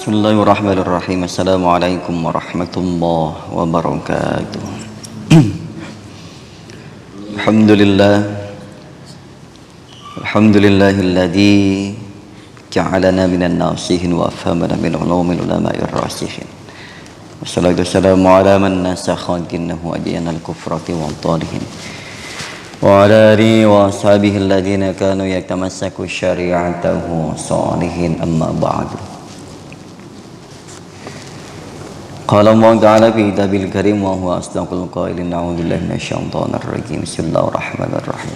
Bismillahirrahmanirrahim. Assalamualaikum warahmatullahi wabarakatuh. Alhamdulillah. Alhamdulillahilladzi ja'alana minan nasihin wa afhamana min ulumil ulama'ir rasihin. Wassalatu wassalamu ala man nasakha dinnahu adyanal kufrati wal talihin. Wa ala alihi wa ashabihi alladhina kanu yatamassaku syari'atahu salihin amma ba'du. Qala Allah Ta'ala fi kitabil karim wa huwa asdaqul qailin a'udzu billahi minasyaitonir rajim. Bismillahirrahmanirrahim.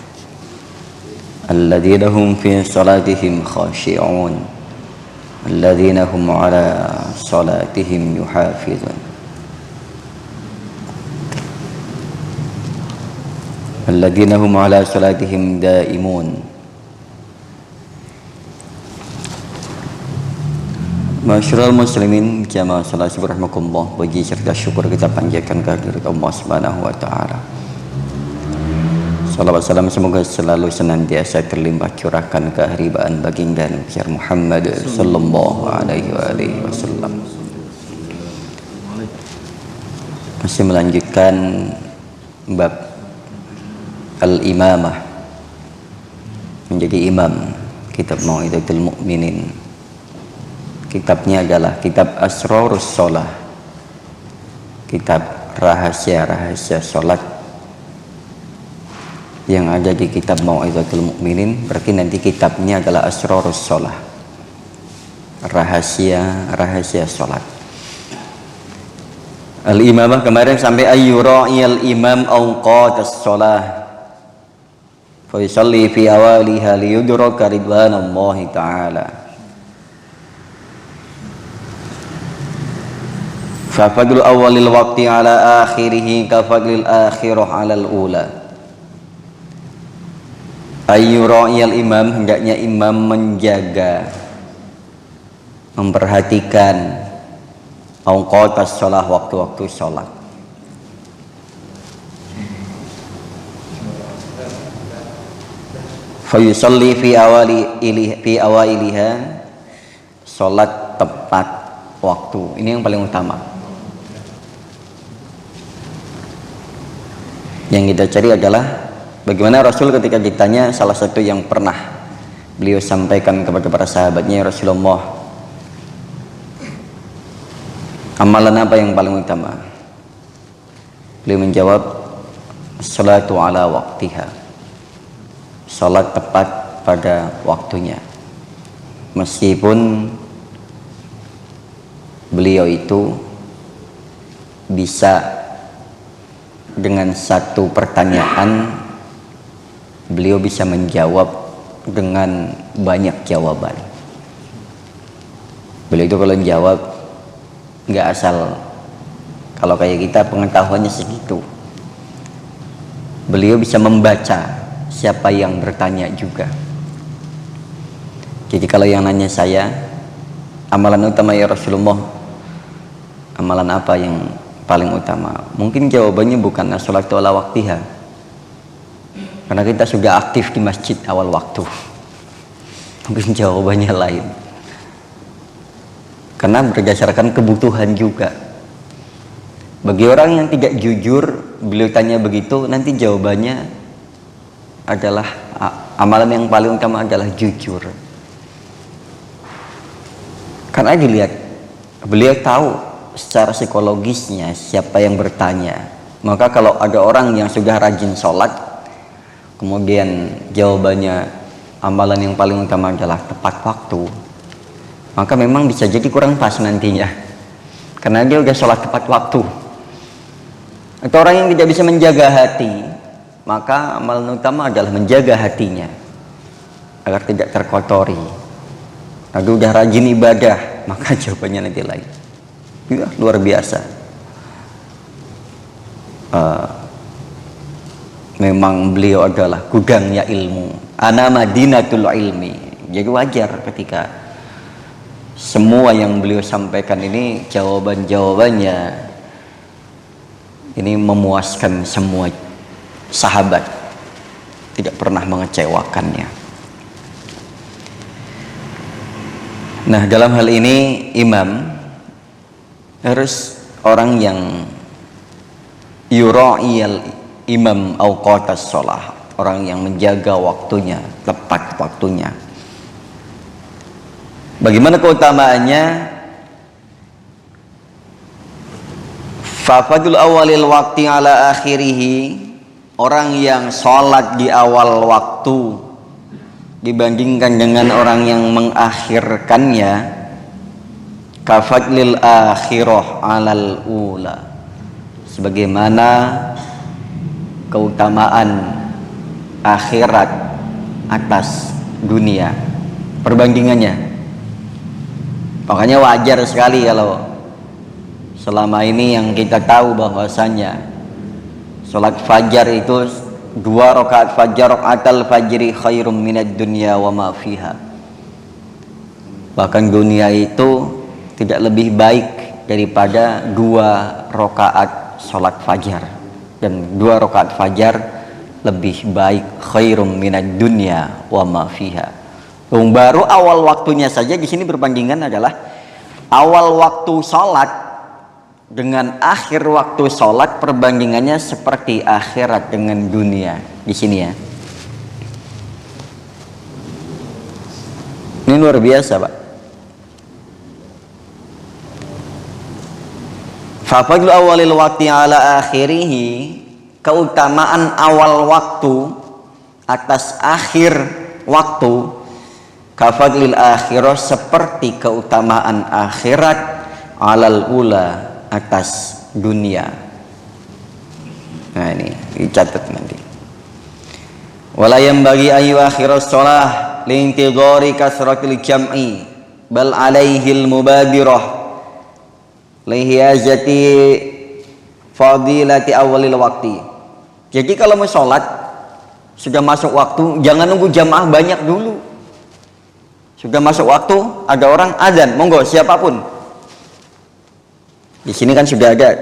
Alladzina hum fi salatihim khashi'un alladzina hum 'ala salatihim yuhafizun. Alladzina hum 'ala salatihim daimun. Masyarul muslimin jamaah salat subhanakumullah, puji serta syukur kita panjatkan kehadirat Allah Subhanahu wa taala. Salawat salam semoga selalu senantiasa terlimpah curahkan keharibaan baginda Nabi Muhammad sallallahu alaihi wasallam. Masih melanjutkan bab al-imamah, menjadi imam, kitab Mau'izatul Mu'minin. Kitabnya adalah kitab Asrarus Shalah, kitab rahasia-rahasia sholat yang ada di kitab Mau'izatul Mu'minin. Berarti nanti kitabnya adalah Asrarus Shalah, rahasia-rahasia sholat. Al-imamah kemarin sampai ayyura'iyal imam awqatas sholah fa yusalli fi awaliha liyudraka ridwanallahi ta'ala. Fafadul awalil waqti ala akhirihi kafadlil akhirah ala al-ula. Ayyura'iyal imam, hendaknya imam menjaga, memperhatikan awqatas shalah, waktu-waktu sholat. Fayusalli fi awailiha, sholat tepat waktu. Ini yang paling utama. Yang kita cari adalah bagaimana Rasul ketika ditanya, salah satu yang pernah beliau sampaikan kepada para sahabatnya, Rasulullah, amalan apa yang paling utama? Beliau menjawab, salatu ala waktiha, salat tepat pada waktunya. Meskipun beliau itu bisa dengan satu pertanyaan, beliau bisa menjawab dengan banyak jawaban. Beliau itu kalau jawab nggak asal, kalau kayak kita pengetahuannya segitu. Beliau bisa membaca siapa yang bertanya juga. Jadi kalau yang nanya saya, amalan utama ya Rasulullah, amalan apa yang paling utama? Mungkin jawabannya bukan as-sholatu ala waktiha, karena kita sudah aktif di masjid awal waktu. Mungkin jawabannya lain, karena berdasarkan kebutuhan juga. Bagi orang yang tidak jujur, beliau tanya begitu, nanti jawabannya adalah amalan yang paling utama adalah jujur. Karena dilihat, beliau tahu secara psikologisnya siapa yang bertanya. Maka kalau ada orang yang sudah rajin sholat, kemudian jawabannya amalan yang paling utama adalah tepat waktu, maka memang bisa jadi kurang pas nantinya, karena dia udah sholat tepat waktu. Atau orang yang tidak bisa menjaga hati, maka amalan utama adalah menjaga hatinya agar tidak terkotori. Lalu udah rajin ibadah, maka jawabannya nanti lain. Ya, luar biasa. Memang beliau adalah gudangnya ilmu. Ana madinatul ilmi. Jadi wajar ketika semua yang beliau sampaikan ini, jawaban-jawabannya ini memuaskan semua sahabat, tidak pernah mengecewakannya. Nah, dalam hal ini imam harus orang yang yura'iyal imam awqatas sholah, orang yang menjaga waktunya, tepat waktunya. Bagaimana keutamaannya? Fafadul awalil wakti ala akhirihi, orang yang sholat di awal waktu dibandingkan dengan orang yang mengakhirkannya, kafadlil akhirah alal ula, sebagaimana keutamaan akhirat atas dunia, perbandingannya. Makanya wajar sekali kalau selama ini yang kita tahu bahwasanya sholat fajar itu 2 rakaat fajar, rakaatal fajri khairum minad dunya wa ma fiha. Bahkan dunia itu tidak lebih baik daripada 2 rakaat sholat fajar, dan 2 rakaat fajar lebih baik, khairum minad dunya wa ma fiha. Baru awal waktunya saja di sini berbandingan adalah awal waktu sholat dengan akhir waktu sholat, perbandingannya seperti akhirat dengan dunia di sini ya. Ini luar biasa, Pak. Fafadlu awalil wakti ala akhirihi, keutamaan awal waktu atas akhir waktu, kafadlil akhirah, seperti keutamaan akhirat alal ula, atas dunia. Nah, ini dicatat nanti. Wala yanbaghi ayu akhiras shalah liintidhari kasratil jam'i bal alaihil mubadirah lihiyazati fadilati awalil waktu. Jadi kalau mau sholat sudah masuk waktu, jangan nunggu jamaah banyak dulu. Sudah masuk waktu, ada orang azan, monggo siapapun. Di sini kan sudah ada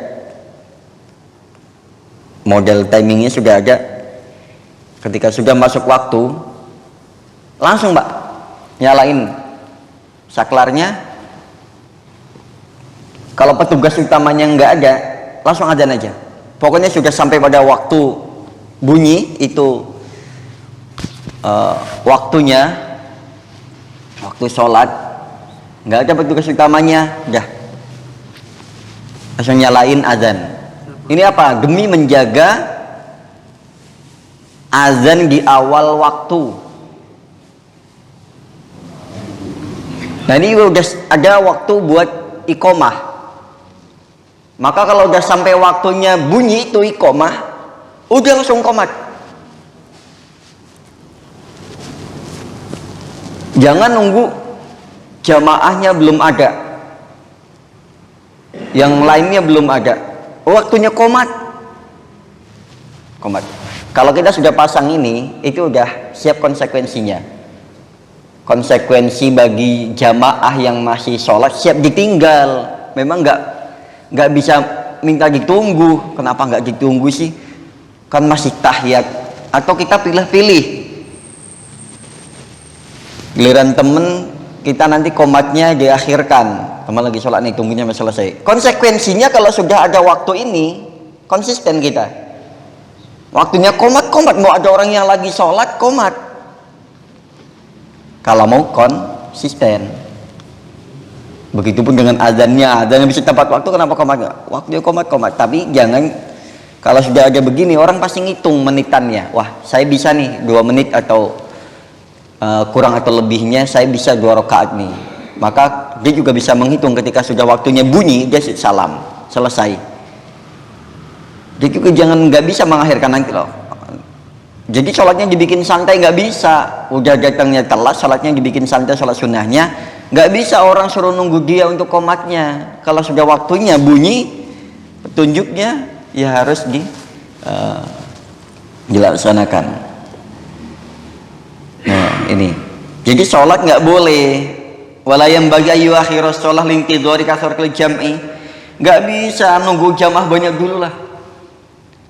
model timingnya, sudah ada. Ketika sudah masuk waktu, langsung Pak nyalain saklarnya. Kalau petugas utamanya nggak ada, langsung adzan aja. Pokoknya sudah sampai pada waktu bunyi itu, waktunya, waktu sholat, nggak ada petugas utamanya, dah langsung nyalain azan. Ini apa? Demi menjaga azan di awal waktu. Nah, ini udah ada waktu buat iqomah. Maka kalau udah sampai waktunya bunyi itu iqomah, udah langsung qomat. Jangan nunggu jamaahnya belum ada, yang lainnya belum ada, waktunya qomat. Kalau kita sudah pasang ini, itu udah siap konsekuensinya. Konsekuensi bagi jamaah yang masih sholat siap ditinggal. Memang nggak bisa minta ditunggu. Kenapa nggak ditunggu sih? Kan masih tahiyat. Atau kita pilih-pilih. Giliran temen kita nanti qomatnya diakhirkan. Teman lagi sholat nih, tunggunya sampai selesai. Konsekuensinya kalau sudah ada waktu ini, konsisten kita. Waktunya qomat, mau ada orang yang lagi sholat, qomat. Kalau mau konsisten. Begitupun dengan azannya bisa tepat waktu, kenapa qomat nggak? Waktunya qomat. Tapi jangan, kalau sudah ada begini, orang pasti ngitung menitannya. Wah, saya bisa nih 2 menit atau kurang atau lebihnya, saya bisa 2 rakaat nih. Maka dia juga bisa menghitung ketika sudah waktunya bunyi, dia salam, selesai. Dia juga nggak bisa mengakhirkan nanti loh. Jadi sholatnya dibikin santai nggak bisa. Udah datangnya telat, sholatnya dibikin santai, sholat sunnahnya nggak bisa orang suruh nunggu dia untuk qomatnya. Kalau sudah waktunya bunyi, petunjuknya ya harus dilaksanakan. Nah, ini. Jadi sholat nggak boleh. Walayam bagi ayu akhiras sholah lintidhari kasratil jam'i, nggak bisa nunggu jamaah banyak dulu lah,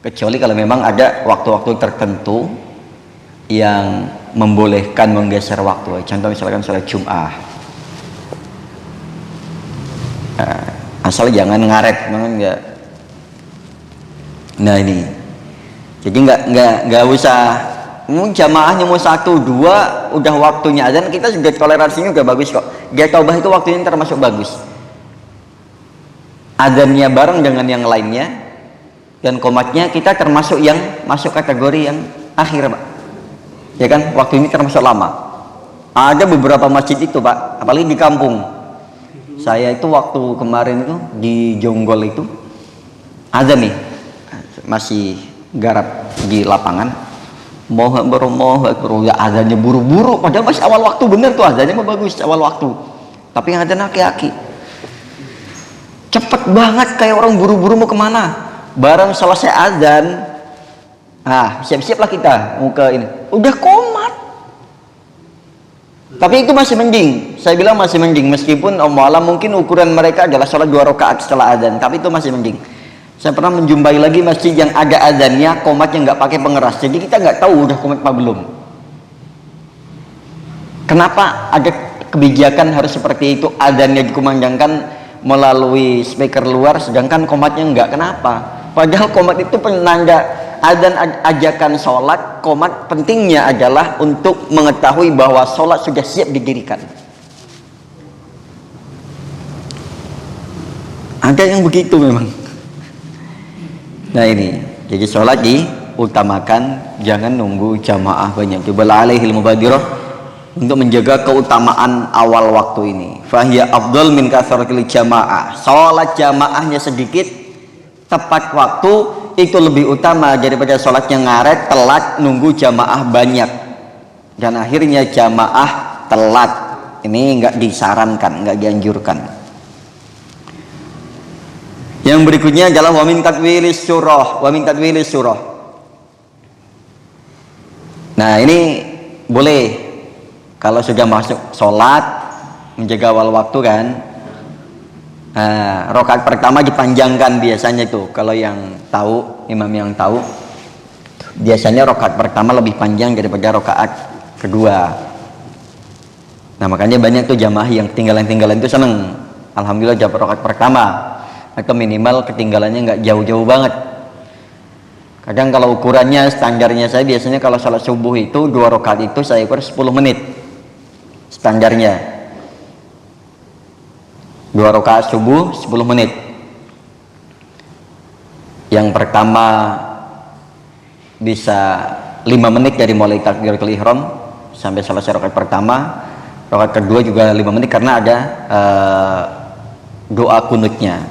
kecuali kalau memang ada waktu-waktu tertentu yang membolehkan menggeser waktu. Contoh misalkan sholat Jum'ah, asal jangan ngaret, jangan enggak. Nah ini, jadi nggak usah jamaahnya mau 1, 2 udah waktunya azan, kita juga toleransinya udah bagus kok. Gatobah itu waktunya termasuk bagus, azannya bareng dengan yang lainnya, dan komatnya kita termasuk yang masuk kategori yang akhir Pak, ya kan, waktu ini termasuk lama. Ada beberapa masjid itu Pak, apalagi di kampung saya itu, waktu kemarin itu di Jonggol itu azan nih, masih garap di lapangan, moh ya azannya buru-buru, padahal masih awal waktu, bener tuh azannya mah bagus awal waktu, tapi yang azan aki-aki cepet banget kayak orang buru-buru mau kemana. Barang selesai azan, siap-siap lah kita mau ke ini, udah komat. Tapi itu masih mending, saya bilang masih mending, meskipun alam mungkin ukuran mereka adalah sholat 2 rakaat setelah azan, tapi itu masih mending. Saya pernah menjumpai lagi masjid yang ada azannya, komatnya nggak pakai pengeras, jadi kita nggak tahu udah komat apa belum. Kenapa ada kebijakan harus seperti itu, azannya dikumandangkan melalui speaker luar, sedangkan komatnya nggak? Kenapa? Padahal komat itu penanda azan, ajakan sholat. Komat pentingnya adalah untuk mengetahui bahwa sholat sudah siap didirikan. Ada yang begitu memang. Nah ini, jadi sholat diutamakan, jangan nunggu jamaah banyak. Coba alaihil mubadirah untuk menjaga keutamaan awal waktu ini. Fahiya afdal min katsratil jamaah. Sholat jamaahnya sedikit, tepat waktu, itu lebih utama daripada sholat yang ngaret, telat, nunggu jamaah banyak, dan akhirnya jamaah telat. Ini nggak disarankan, nggak dianjurkan. Yang berikutnya adalah wamin tatwilis surah. Nah ini boleh kalau sudah masuk sholat, menjaga awal waktu kan. Rakaat pertama dipanjangkan biasanya itu, kalau yang tahu, imam yang tahu, biasanya rakaat pertama lebih panjang daripada rakaat kedua. Nah makanya banyak tuh jamaah yang tinggalan itu seneng, alhamdulillah dapat rakaat pertama, atau minimal ketinggalannya nggak jauh-jauh banget. Kadang kalau ukurannya, standarnya saya biasanya kalau salat subuh itu 2 rakaat itu saya ukur 10 menit standarnya. 2 rakaat subuh 10 menit. Yang pertama bisa 5 menit dari mulai takbiratul ihram sampai selesai rakaat pertama. Rakaat kedua juga 5 menit karena ada doa kunutnya.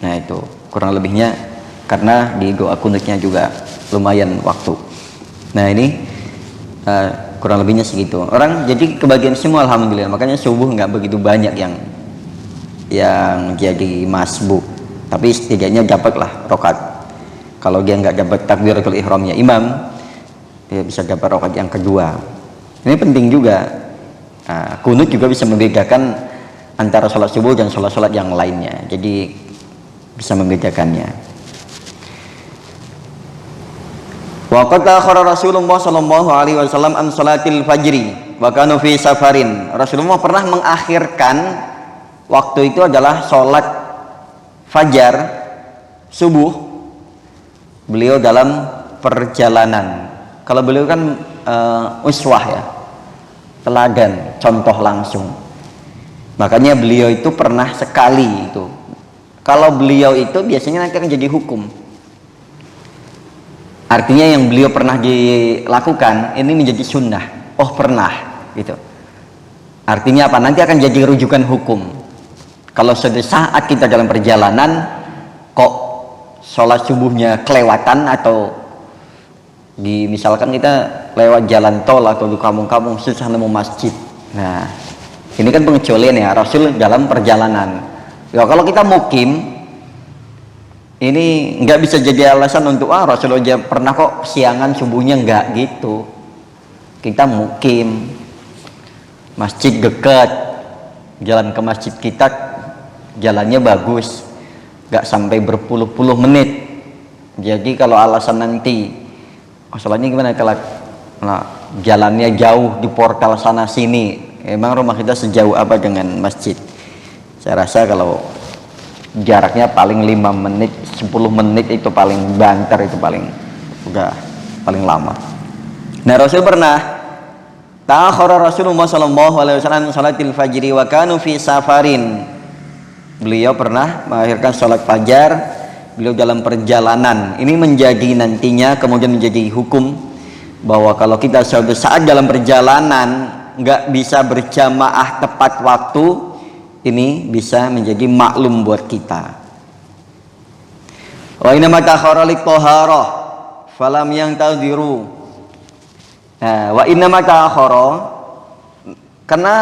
Nah itu kurang lebihnya, karena di doa kunutnya juga lumayan waktu. Nah ini kurang lebihnya segitu. Orang jadi kebagian semua alhamdulillah. Makanya subuh nggak begitu banyak yang jadi masbuk, tapi setidaknya dapatlah rokat. Kalau dia nggak dapat takbiratul ihramnya imam, dia bisa dapat rokat yang kedua. Ini penting juga. Kunut juga bisa membedakan antara sholat subuh dan sholat-sholat yang lainnya, jadi bisa membedakannya. Wa qad akhara Rasulullah sallallahu alaihi wasallam an salatil fajri wa kanu fi safarin. Rasulullah pernah mengakhirkan waktu itu adalah sholat fajar subuh, beliau dalam perjalanan. Kalau beliau kan uswah ya, teladan, contoh langsung. Makanya beliau itu pernah sekali itu. Kalau beliau itu biasanya nanti akan jadi hukum. Artinya yang beliau pernah dilakukan ini menjadi sunnah. Oh pernah gitu. Artinya apa? Nanti akan jadi rujukan hukum. Kalau suatu saat kita dalam perjalanan kok sholat subuhnya kelewatan, atau misalkan kita lewat jalan tol atau di kampung-kampung susah nemu masjid. Nah ini kan pengecualian ya, Rasul dalam perjalanan. Ya kalau kita mukim, ini nggak bisa jadi alasan untuk Rasulullah pernah kok siangan subuhnya, nggak gitu. Kita mukim, masjid dekat, jalan ke masjid kita jalannya bagus, nggak sampai berpuluh-puluh menit. Jadi kalau alasan nanti soalnya gimana kalau jalannya jauh di portal sana sini, emang rumah kita sejauh apa dengan masjid? Saya rasa kalau jaraknya paling 5 menit 10 menit itu paling banter, itu paling udah paling lama. Nah, Rasul pernah ta'akhara Rasulullah sallallahu alaihi wasallam salatil fajri wa kanu fi safarin. Beliau pernah mengakhirkan salat fajar, beliau dalam perjalanan. Ini menjadi nantinya kemudian menjadi hukum bahwa kalau kita suatu saat dalam perjalanan nggak bisa berjamaah tepat waktu, ini bisa menjadi maklum buat kita. Wa inna ma ta'akhara lit taharah falam yantadhiru. Nah, wa inna ma ta'akhara karena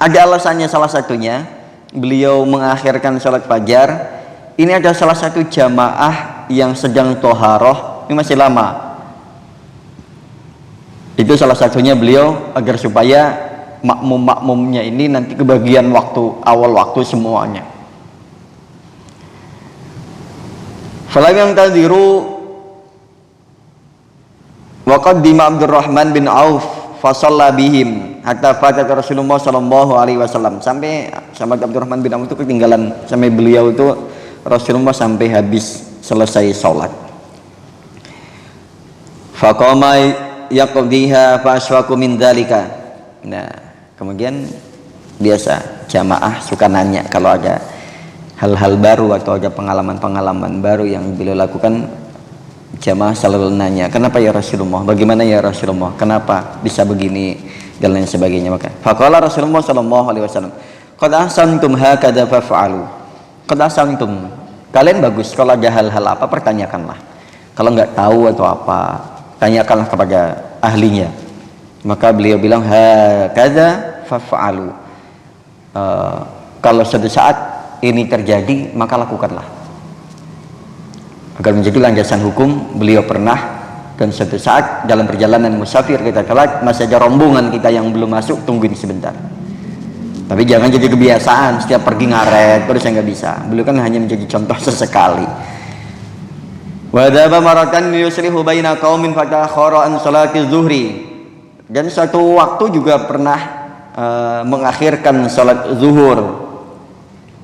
ada alasannya, salah satunya beliau mengakhirkan salat fajar. Ini ada salah satu jamaah yang sedang toharoh, ini masih lama. Itu salah satunya beliau agar supaya makmum-makmumnya ini nanti kebagian waktu, awal waktu semuanya. Falam yang tadiru waqaddima Abdurrahman bin Auf fasalla bihim hatta fatat Rasulullah sallallahu alaihi wasallam. Sampai sama Abdurrahman bin Auf itu ketinggalan, sampai beliau itu Rasulullah sampai habis selesai sholat. Faqama yaqdiha fa aswaqu min dzalika. Nah, kemudian biasa jamaah suka nanya kalau ada hal-hal baru atau ada pengalaman-pengalaman baru yang beliau lakukan, jamaah selalu nanya, kenapa ya Rasulullah, bagaimana ya Rasulullah, kenapa bisa begini dan lain sebagainya. Maka faqala Rasulullah sallallahu alaihi wasallam, qad ahsantum hakadha faf'alu. Qad ahsantum, kalian bagus, kalau ada hal-hal apa pertanyakanlah, kalau nggak tahu atau apa tanyakanlah kepada ahlinya. Maka beliau bilang hakadha faf'alu, kalau suatu saat ini terjadi maka lakukanlah, agar menjadi landasan hukum. Beliau pernah dan suatu saat dalam perjalanan musafir kita telat, masih ada rombongan kita yang belum masuk, tungguin sebentar. Tapi jangan jadi kebiasaan setiap pergi ngaret terus, yang nggak bisa. Beliau kan hanya menjadi contoh sesekali. Wa dzaba maratan yuslihu baina qaumin fatakhara an salati zuhri. Dan suatu waktu juga pernah mengakhirkan salat zuhur.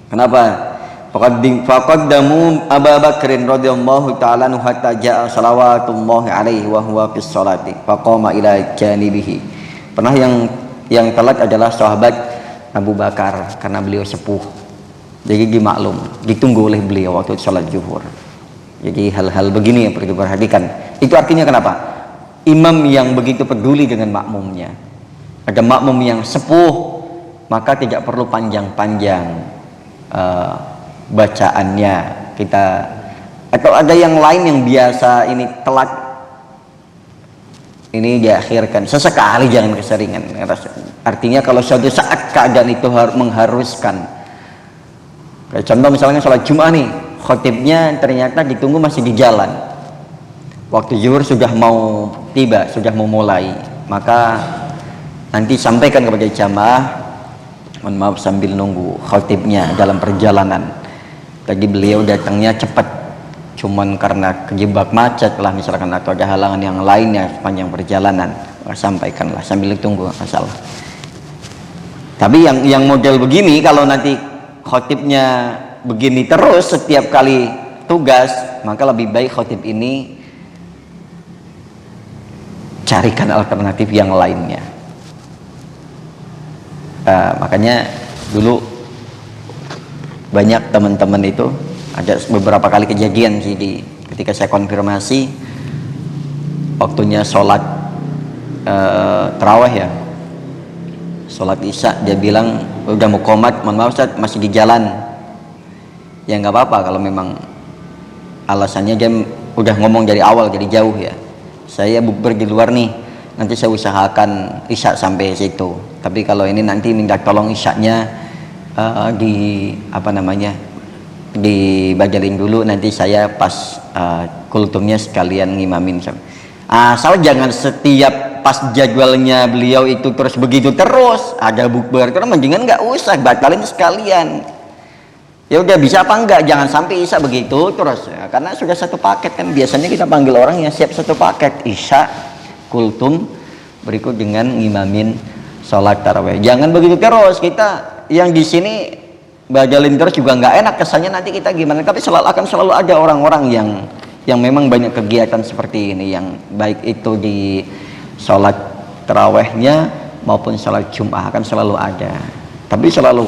Kenapa? Faqaddamu Abu Bakrin radhiyallahu ta'ala anhu hatta jaa salawatullahi alaihi wa huwa fis salati faqama ila janibihi. Pernah yang telat adalah sahabat Abu Bakar karena beliau sepuh. Jadi dimaklum, ditunggu oleh beliau waktu salat zuhur. Jadi hal-hal begini yang perlu diperhatikan. Itu artinya kenapa? Imam yang begitu peduli dengan makmumnya. Ada makmum yang sepuh, maka tidak perlu panjang-panjang bacaannya kita, atau ada yang lain yang biasa ini telat, ini diakhirkan sesekali, jangan keseringan. Artinya kalau suatu saat keadaan itu mengharuskan, kayak contoh misalnya sholat Jumat nih, khotibnya ternyata ditunggu masih di jalan, waktu zuhur sudah mau tiba, sudah mau mulai, maka nanti sampaikan kepada jamaah, mohon maaf sambil nunggu khotibnya dalam perjalanan. Tadi beliau datangnya cepat, cuman karena kejebak macet lah misalkan, atau ada halangan yang lainnya sepanjang perjalanan, sampaikanlah sambil tunggu, masalah. Tapi yang model begini, kalau nanti khotibnya begini terus setiap kali tugas, maka lebih baik khotib ini carikan alternatif yang lainnya. Makanya dulu banyak teman-teman itu, ada beberapa kali kejadian sih ketika saya konfirmasi waktunya sholat tarawih ya, sholat isya, dia bilang udah mau qomat, mohon maaf Ustaz masih di jalan. Ya nggak apa-apa kalau memang alasannya dia udah ngomong dari awal, jadi jauh ya, saya bukber di luar nih, nanti saya usahakan isya sampai situ. Tapi kalau ini nanti minta tolong isyanya dibadalin dulu, nanti saya pas kultumnya sekalian ngimamin. Asal jangan setiap pas jadwalnya beliau itu terus begitu terus, ada bukber terus, mendingan nggak usah, batalin sekalian. Ya udah, bisa apa enggak, jangan sampai isya begitu terus ya, karena sudah satu paket kan. Biasanya kita panggil orang yang siap satu paket, isya, kultum, berikut dengan ngimamin sholat tarawih. Jangan begitu terus. Kita yang di sini bagalin terus juga nggak enak kesannya, nanti kita gimana. Tapi akan selalu ada orang-orang yang memang banyak kegiatan seperti ini, yang baik itu di sholat tarawehnya maupun sholat Jum'ah akan selalu ada, tapi selalu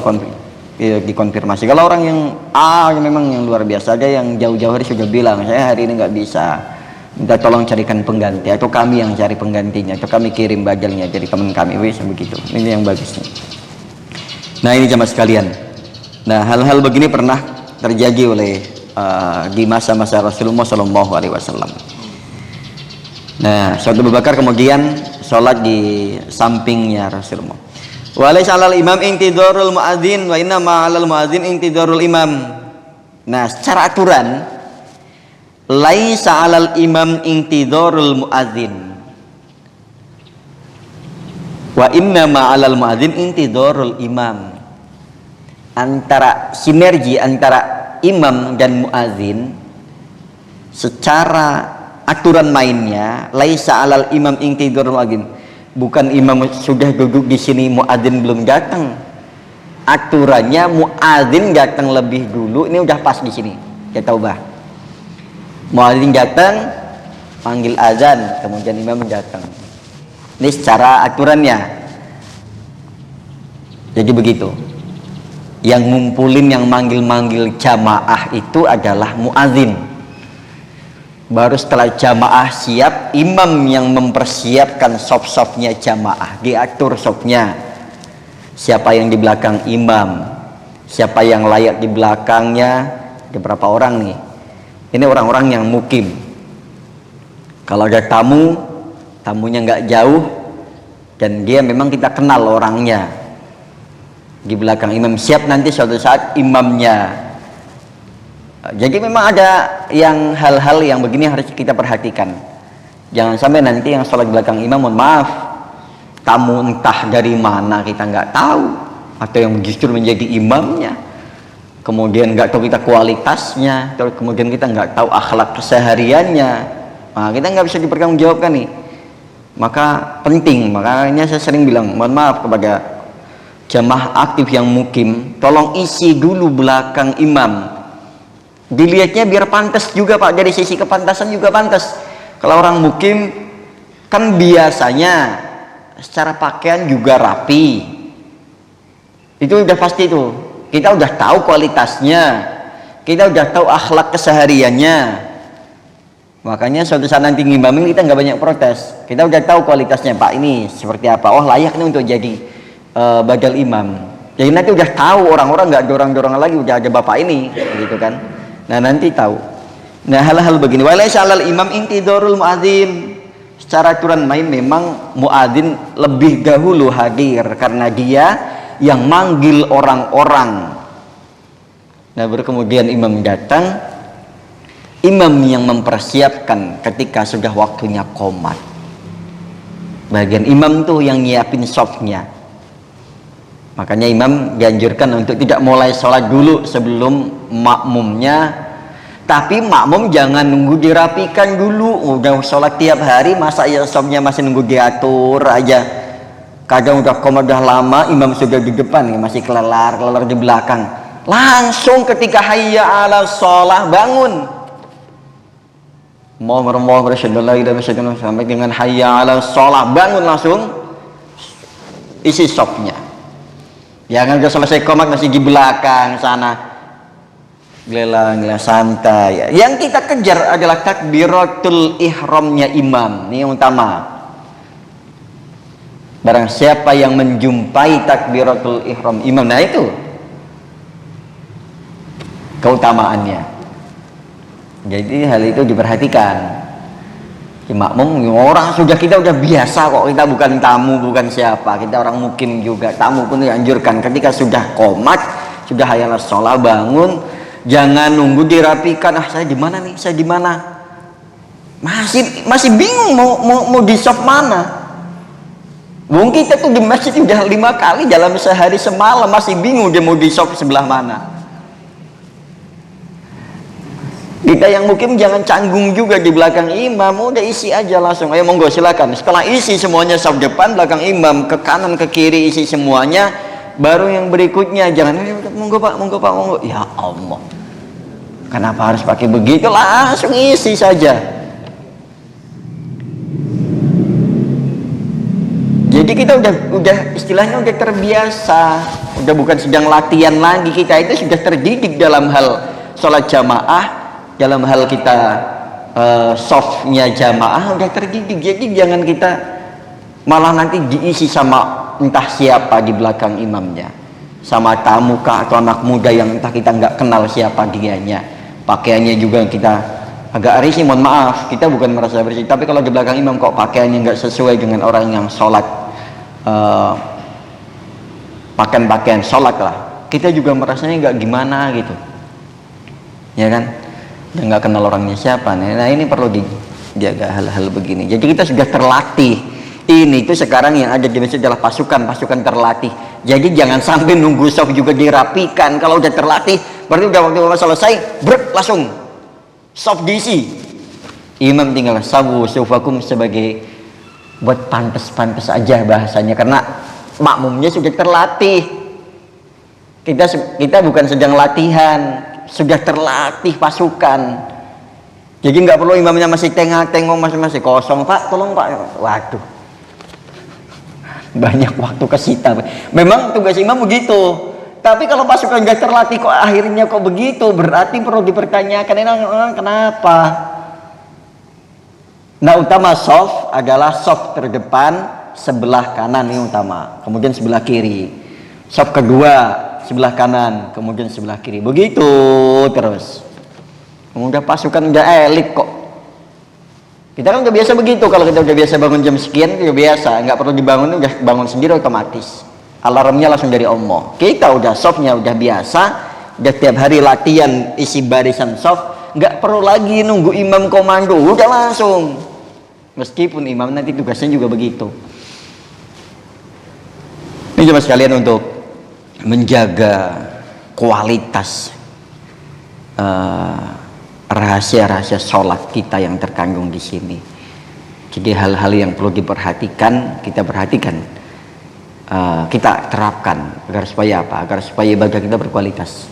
dikonfirmasi. Kalau orang yang memang yang luar biasa, ada yang jauh-jauh hari sudah bilang, saya hari ini nggak bisa, minta tolong carikan pengganti, atau kami yang cari penggantinya, atau kami kirim bagelnya jadi teman kami, begitu. Ini yang bagusnya. Nah ini jamaah sekalian, nah hal-hal begini pernah terjadi oleh di masa-masa Rasulullah SAW. Nah, suatu Abu Bakar kemudian sholat di sampingnya Rasulullah. Wa laisa 'alal imam intidharul muadzin wa inna ma 'alal muadzin intidharul imam. Nah, secara aturan laisa 'alal imam intidharul muadzin wa inna ma 'alal muadzin intidharul imam. Antara sinergi antara imam dan muadzin secara aturan mainnya, laisa 'alal imam intidharul muadzin, bukan imam sudah duduk di sini muadzin belum datang. Aturannya muadzin datang lebih dulu, ini udah pas di sini. Kita ubah. Muadzin datang, panggil azan, kemudian imam datang. Ini secara aturannya. Jadi begitu. Yang ngumpulin, yang manggil-manggil jamaah itu adalah muadzin. Baru setelah jamaah siap, imam yang mempersiapkan sop-sopnya jamaah, diatur sopnya. Siapa yang di belakang imam, siapa yang layak di belakangnya, ada berapa orang nih. Ini orang-orang yang mukim. Kalau ada tamu, tamunya nggak jauh, dan dia memang kita kenal orangnya. Di belakang imam siap nanti suatu saat imamnya. Jadi memang ada yang hal-hal yang begini harus kita perhatikan. Jangan sampai nanti yang sholat di belakang imam, mohon maaf, tamu entah dari mana kita nggak tahu, atau yang justru menjadi imamnya, kemudian nggak tahu kita kualitasnya, terus kemudian kita nggak tahu akhlak kesehariannya. Nah, kita nggak bisa dipertanggungjawabkan nih. Maka penting, makanya saya sering bilang, mohon maaf kepada jamaah aktif yang mukim, tolong isi dulu belakang imam. Dilihatnya biar pantas juga Pak, dari sisi kepantasan juga pantas. Kalau orang mukim kan biasanya secara pakaian juga rapi, itu udah pasti tuh. Kita udah tahu kualitasnya, kita udah tahu akhlak kesehariannya. Makanya suatu saat nanti ngimamin kita nggak banyak protes. Kita udah tahu kualitasnya, Pak ini seperti apa. Oh layak nih untuk jadi badal imam. Jadi nanti udah tahu, orang-orang nggak dorong-dorong lagi, udah ada bapak ini, gitu kan. Nah nanti tahu. Nah hal-hal begini. Walaysa 'alal imam intidharul muadzin. Secara aturan main memang muadzin lebih dahulu hadir karena dia yang manggil orang-orang. Nah baru kemudian imam datang. Imam yang mempersiapkan ketika sudah waktunya qomat. Bagian imam tuh yang nyiapin sofnya. Makanya imam dianjurkan untuk tidak mulai sholat dulu sebelum makmumnya. Tapi makmum jangan nunggu dirapikan dulu. Udah sholat tiap hari, masa ya sofnya masih nunggu diatur aja. Kadang udah qomat udah lama, imam sudah di depan, masih kelelar di belakang. Langsung ketika hayya 'ala sholah bangun. Sampai dengan hayya 'ala sholah bangun langsung isi sofnya. Jangan udah selesai qomat masih di belakang sana, gelang santai. Yang kita kejar adalah takbiratul ihramnya imam. Ini yang utama. Barang siapa yang menjumpai takbiratul ihram imam, nah itu keutamaannya. Jadi hal itu diperhatikan. Makmum orang kita udah biasa kok, kita bukan tamu, bukan siapa, kita orang mukim juga. Tamu pun dianjurkan ketika sudah qomat, sudah hayya 'ala sholah bangun, jangan nunggu dirapikan. Saya di mana nih, saya di mana, masih bingung mau di sop mana. Mungkin kita tuh di masjid udah 5 kali dalam sehari semalam, masih bingung dia mau di sop sebelah mana. Kita yang mukim jangan canggung juga di belakang imam, udah isi aja langsung. Ayo monggo silakan. Setelah isi semuanya saf depan, belakang imam, ke kanan ke kiri isi semuanya, baru yang berikutnya. Jangan monggo Pak, monggo Pak, monggo. Ya Allah, kenapa harus pakai begitu? Langsung isi saja. Jadi kita udah istilahnya udah terbiasa, udah bukan sedang latihan lagi, kita itu sudah terdidik dalam hal sholat jamaah, dalam hal kita softnya jamaah udah terdidik. Jadi jangan kita malah nanti diisi sama entah siapa di belakang imamnya, sama tamu kah atau anak muda yang entah kita nggak kenal siapa dianya, pakaiannya juga kita agak risih. Mohon maaf, kita bukan merasa bersih, tapi kalau di belakang imam kok pakaiannya nggak sesuai dengan orang yang sholat, pakaian sholat lah, kita juga merasanya nggak gimana gitu, ya kan? Dan nggak kenal orangnya siapa. Nah ini perlu dijaga hal-hal begini. Jadi kita sudah terlatih. Ini itu sekarang yang ada di Indonesia adalah pasukan terlatih. Jadi jangan sampai nunggu soft juga dirapikan. Kalau udah terlatih, berarti udah waktu selesai, langsung soft diisi. Imam tinggal sawu sufakum sebagai buat pantas aja bahasanya, karena makmumnya sudah terlatih. Kita bukan sedang latihan, sudah terlatih pasukan. Jadi nggak perlu imamnya masih tengok masih kosong, Pak tolong Pak. Waduh, banyak waktu kesita. Memang tugas imam begitu, tapi kalau pasukan nggak terlatih kok akhirnya kok begitu, berarti perlu dipertanyakan kenapa. Nah utama soft adalah soft terdepan sebelah kanan ini utama, kemudian sebelah kiri. Soft kedua sebelah kanan, kemudian sebelah kiri. Begitu terus. Udah pasukan udah elit kok. Kita kan udah biasa begitu. Kalau kita udah biasa bangun jam sekian, udah biasa, nggak perlu dibangun, udah bangun sendiri otomatis. Alarmnya langsung dari Allah. Kita udah softnya udah biasa, udah tiap hari latihan isi barisan soft, nggak perlu lagi nunggu imam komando, udah langsung. Meskipun imam nanti tugasnya juga begitu. Ini cuma sekalian untuk menjaga kualitas rahasia-rahasia sholat kita yang terkandung di sini. Jadi hal-hal yang perlu diperhatikan, kita perhatikan, kita terapkan agar supaya apa? Agar supaya ibadah kita berkualitas.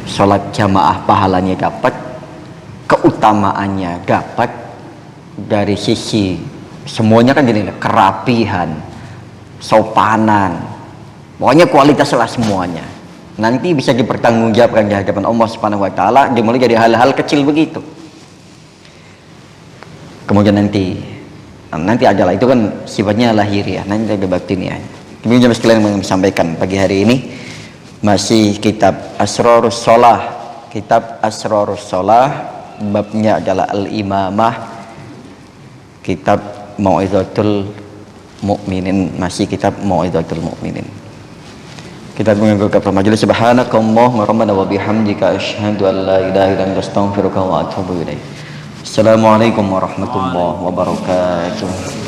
Sholat jamaah pahalanya dapat, keutamaannya dapat, dari sisi semuanya kan dinilai kerapihan, sopanan, pokoknya kualitas lah semuanya. Nanti bisa dipertanggungjawabkan di hadapan Allah Subhanahu wa taala, dimulai dari hal-hal kecil begitu. Kemudian nanti adalah itu kan sifatnya lahiriah, nanti ada batiniah. Kemudian sekalian yang sampaikan pagi hari ini masih kitab Asrarus Shalah. Kitab Asrarus Shalah babnya adalah al-imamah. Kitab Mau'izatul Mukminin, masih kitab Mau'izatul Mukminin. Kita mengucapkan kepada majelis subhanakallahumma rabbana wa bihamdika asyhadu an la ilaha illa anta astaghfiruka wa atubu ilaik. Assalamualaikum warahmatullahi wabarakatuh.